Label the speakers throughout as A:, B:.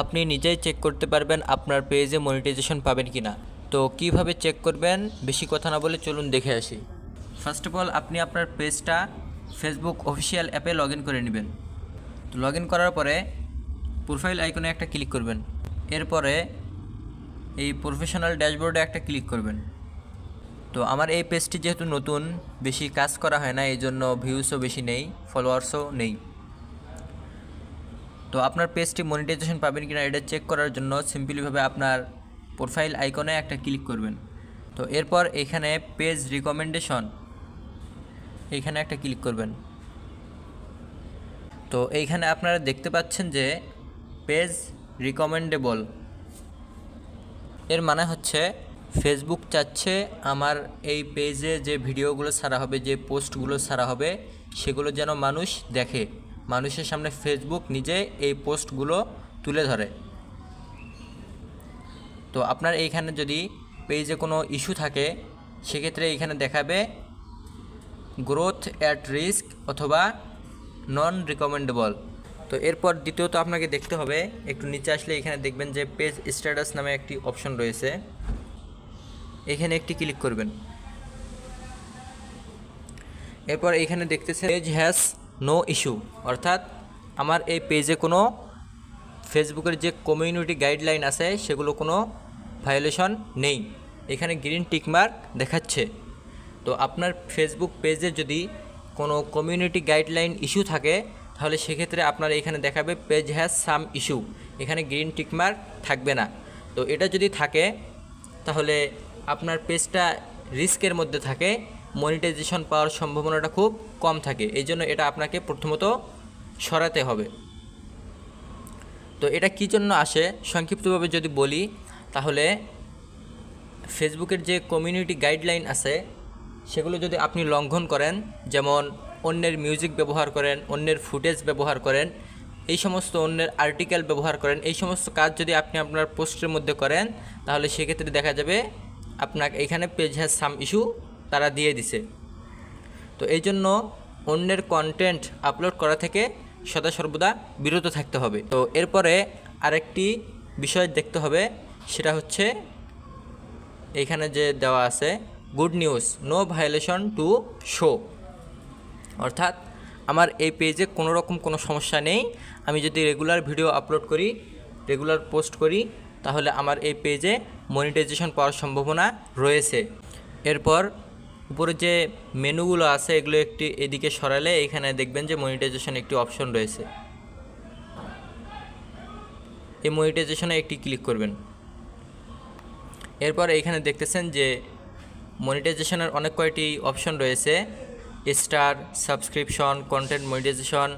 A: আপনি নিজেই চেক করতে পারবেন আপনার পেজে মনিটাইজেশন পাবেন কিনা। তো কিভাবে চেক করবেন, বেশি কথা না বলে চলুন দেখে আসি। ফার্স্ট অফ অল আপনি আপনার পেজটা ফেসবুক অফিসিয়াল অ্যাপে লগ ইন করে নেবেন। তো লগ ইন করার পরে প্রোফাইল আইকনে একটা ক্লিক করবেন। এরপরে এই প্রফেশনাল ড্যাশবোর্ডে একটা ক্লিক করবেন। তো আমার এই পেজটি যেহেতু নতুন, বেশি কাজ করা হয় না, এই জন্য ভিউসও বেশি নেই, ফলোয়ার্সও নেই। তো আপনার পেজটি মনিটাইজেশন পাবেন কিনা এটা চেক করার জন্য সিম্পলিভাবে আপনার প্রোফাইল আইকনে একটা ক্লিক করবেন। তো এরপর এখানে পেজ রিকমেন্ডেশন এইখানে একটা ক্লিক করবেন। তো এইখানে আপনারা দেখতে পাচ্ছেন যে পেজ রিকমেন্ডেবল, এর মানে হচ্ছে ফেসবুক চাচ্ছে আমার এই পেজে যে ভিডিওগুলো ছাড়া হবে, যে পোস্টগুলো ছাড়া হবে, সেগুলো যেন মানুষ দেখে, মানুষের সামনে ফেসবুক নিজে এই পোস্টগুলো তুলে ধরে। তো আপনার এইখানে যদি পেজে কোনো ইস্যু থাকে, সেক্ষেত্রে এইখানে দেখাবে গ্রোথ অ্যাট রিস্ক অথবা নন রিকমেন্ডেবল। তো এরপর দ্বিতীয়ত আপনাকে দেখতে হবে, একটু নিচে আসলে এখানে দেখবেন যে পেজ স্ট্যাটাস নামে একটি অপশন রয়েছে, এখানে একটি ক্লিক করবেন। এরপর এখানে দেখতেছে পেজ হ্যাজ নো ইস্যু, অর্থাৎ আমার এই পেজে কোনো ফেসবুকের যে কমিউনিটি গাইডলাইন আছে সেগুলো কোনো ভায়োলেশন নেই, এখানে গ্রিন টিকমার্ক দেখাচ্ছে। তো আপনার ফেসবুক পেজে যদি কোনো কমিউনিটি গাইডলাইন ইস্যু থাকে, তাহলে সেক্ষেত্রে আপনার এখানে দেখাবে পেজ হ্যাজ সাম ইস্যু, এখানে গ্রিন টিকমার্ক থাকবে না। তো এটা যদি থাকে তাহলে আপনার পেজটা রিস্কের মধ্যে থাকে, মনিটাইজেশন পাওয়ার সম্ভাবনাটা খুব কম থাকে, এই জন্য এটা আপনাকে প্রথমত সরাতে হবে। তো এটা কী জন্য আসে সংক্ষিপ্তভাবে যদি বলি, তাহলে ফেসবুকের যে কমিউনিটি গাইডলাইন আছে সেগুলো যদি আপনি লঙ্ঘন করেন, যেমন অন্যের মিউজিক ব্যবহার করেন, অন্যের ফুটেজ ব্যবহার করেন, এই সমস্ত অন্যের আর্টিকেল ব্যবহার করেন, এই সমস্ত কাজ যদি আপনি আপনার পোস্টের মধ্যে করেন, তাহলে সেক্ষেত্রে দেখা যাবে আপনাকে এখানে পেজ হ্যাজ সাম ইস্যু তারা দিয়ে দিছে। তো এই জন্য অন্যের কন্টেন্ট আপলোড করা থেকে সদা সর্বদা বিরত থাকতে হবে। তো এরপরে আরেকটি বিষয় দেখতে হবে, সেটা হচ্ছে এইখানে যে দেওয়া আছে good news, no violation to show, অর্থাৎ আমার এই পেজে কোনো রকম কোনো সমস্যা নেই, আমি যদি রেগুলার ভিডিও আপলোড করি, রেগুলার পোস্ট করি, তাহলে আমার এই পেজে মনিটাইজেশন পাওয়ার সম্ভাবনা রয়েছে। এরপর উপরে যে মেনুগুলো আছে এগুলো একটি এদিকে সরালে এখানে দেখবেন যে মনিটাইজেশন একটি অপশন রয়েছে, এই মনিটাইজেশনে একটি ক্লিক করবেন। এরপর এইখানে দেখতেছেন যে মনিটাইজেশনের অনেক কয়টি অপশন রয়েছে, স্টার, সাবস্ক্রিপশন, কন্টেন্ট মনিটাইজেশন।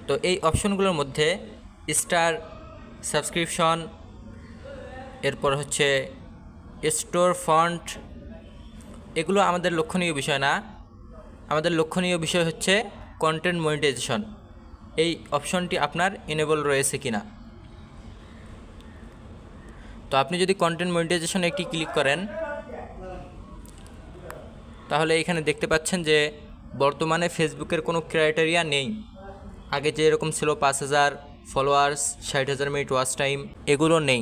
A: তো এই অপশনগুলোর মধ্যে স্টার, সাবস্ক্রিপশন, এরপর হচ্ছে স্টোর ফন্ট, এগুলো আমাদের লক্ষণীয় বিষয় না, আমাদের লক্ষণীয় বিষয় হচ্ছে কন্টেন্ট মনিটাইজেশন, এই অপশনটি আপনার এনেবল রয়েছে কিনা। তো আপনি যদি কন্টেন্ট মনিটাইজেশনে একটি ক্লিক করেন, তাহলে এখানে দেখতে পাচ্ছেন যে বর্তমানে ফেসবুকের কোনো ক্রাইটেরিয়া নেই, আগে যে এরকম ছিল 5000 ফলোয়ার্স, 60,000 মিনিট ওয়াচ টাইম, এগুলো নেই।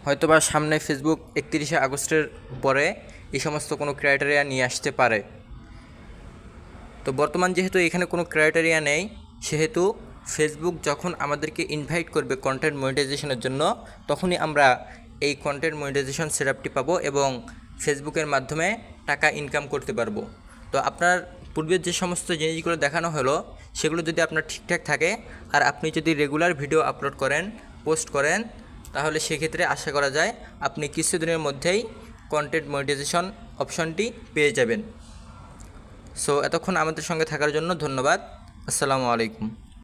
A: হয়তোবা সামনে ফেসবুক 31শে আগস্টের পরে এই সমস্ত কোনো ক্রাইটেরিয়া নিয়ে আসতে পারে। তো বর্তমান যেহেতু এখানে কোনো ক্রাইটেরিয়া নেই, সেহেতু ফেসবুক যখন আমাদেরকে ইনভাইট করবে কন্টেন্ট মনিটাইজেশনের জন্য, তখনই আমরা এই কন্টেন্ট মনিটাইজেশন সেটআপটি পাবো এবং ফেসবুকের মাধ্যমে টাকা ইনকাম করতে পারবো। তো আপনার পূর্বের যে সমস্ত জিনিসগুলো দেখানো হলো সেগুলো যদি আপনার ঠিকঠাক থাকে আর আপনি যদি রেগুলার ভিডিও আপলোড করেন, পোস্ট করেন, তাহলে সেক্ষেত্রে আশা করা যায় আপনি কিছুদিনের মধ্যেই কন্টেন্ট মনিটাইজেশন অপশনটি পেয়ে যাবেন। সো এতক্ষণ আমাদের সঙ্গে থাকার জন্য ধন্যবাদ। আসসালামু আলাইকুম।